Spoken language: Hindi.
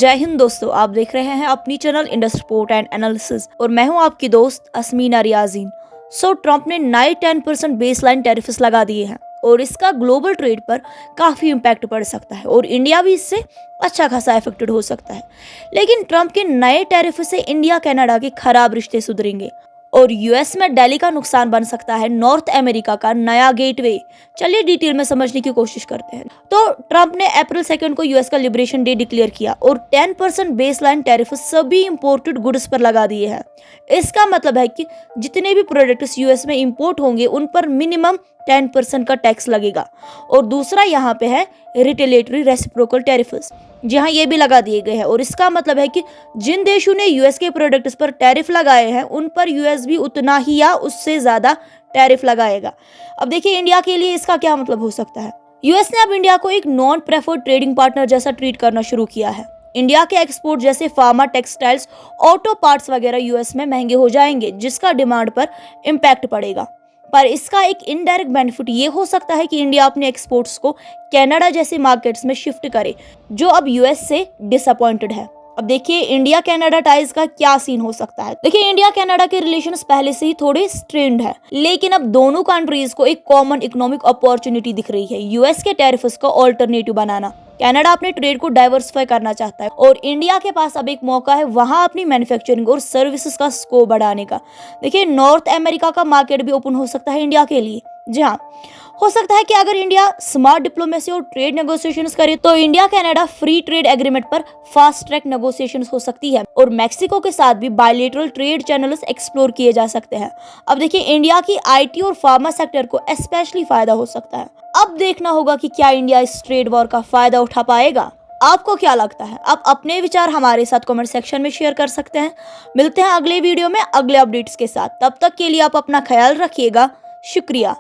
जय हिंद दोस्तों, आप देख रहे हैं अपनी channel industry report and analysis और मैं हूं आपकी दोस्त अस्मीना रियाजीन। ट्रंप ने नए 10% बेसलाइन टैरिफ्स लगा दिए हैं और इसका ग्लोबल ट्रेड पर काफी इम्पैक्ट पड़ सकता है और इंडिया भी इससे अच्छा खासा अफेक्टेड हो सकता है। लेकिन ट्रंप के नए टैरिफ से इंडिया कनाडा के खराब रिश्ते सुधरेंगे और यूएस में दिल्ली का नुकसान बन सकता है नॉर्थ अमेरिका का नया गेटवे। चलिए डिटेल में समझने की कोशिश करते हैं। तो ट्रंप ने अप्रैल 2 को यूएस का लिबरेशन डे डिक्लेयर किया और 10% बेसलाइन टैरिफ सभी इंपोर्टेड गुड्स पर लगा दिए हैं। इसका मतलब है कि जितने भी प्रोडक्ट्स यूएस में इंपोर्ट होंगे उन पर मिनिमम 10% का टैक्स लगेगा। और दूसरा यहाँ पे है रिटेलिएटरी रेसिप्रोकल टैरिफ्स, जहां ये भी लगा दिए गए हैं। और इसका मतलब है कि जिन देशों ने यूएस के प्रोडक्ट्स पर टैरिफ लगाए हैं उन पर यूएस भी उतना ही या उससे ज्यादा टैरिफ लगाएगा। अब देखिए इंडिया के लिए इसका क्या मतलब हो सकता है। यूएस ने अब इंडिया को एक नॉन प्रेफर्ड ट्रेडिंग पार्टनर जैसा ट्रीट करना शुरू किया है। इंडिया के एक्सपोर्ट जैसे फार्मा, टेक्सटाइल्स, ऑटो पार्ट्स वगैरह यूएस में महंगे हो जाएंगे, जिसका डिमांड पर इम्पैक्ट पड़ेगा। पर इसका एक इनडायरेक्ट बेनिफिट ये हो सकता है कि इंडिया अपने एक्सपोर्ट्स को कनाडा जैसे मार्केट्स में शिफ्ट करे, जो अब यूएस से डिसअपॉइंटेड है। अब देखिए इंडिया कनाडा टाइज का क्या सीन हो सकता है। देखिए इंडिया कनाडा के रिलेशंस पहले से ही थोड़े स्ट्रेन्ड है, लेकिन अब दोनों कंट्रीज को एक कॉमन इकोनॉमिक अपॉर्चुनिटी दिख रही है यूएस के टैरिफ्स का ऑल्टरनेटिव बनाना। कनाडा अपने ट्रेड को डाइवर्सिफाई करना चाहता है और इंडिया के पास अब एक मौका है वहां अपनी मैन्युफैक्चरिंग और सर्विसेज का स्कोप बढ़ाने का। देखिए नॉर्थ अमेरिका का मार्केट भी ओपन हो सकता है इंडिया के लिए। जी हाँ, हो सकता है कि अगर इंडिया स्मार्ट डिप्लोमेसी और ट्रेड नेगोशिएशंस करे तो India Canada free trade agreement पर फास्ट ट्रैक नेगोशिएशंस हो सकती है और मैक्सिको के साथ भी बायलैटरल ट्रेड चैनल्स एक्सप्लोर किए जा सकते हैं। अब देखिए इंडिया की आईटी और फार्मा सेक्टर को स्पेशली फायदा हो सकता है। अब देखना होगा कि क्या इंडिया इस ट्रेड वॉर का फायदा उठा पाएगा। आपको क्या लगता है? आप अपने विचार हमारे साथ कमेंट सेक्शन में शेयर कर सकते हैं। मिलते हैं अगले वीडियो में अगले अपडेट्स के साथ। तब तक के लिए आप अपना ख्याल रखिएगा। शुक्रिया।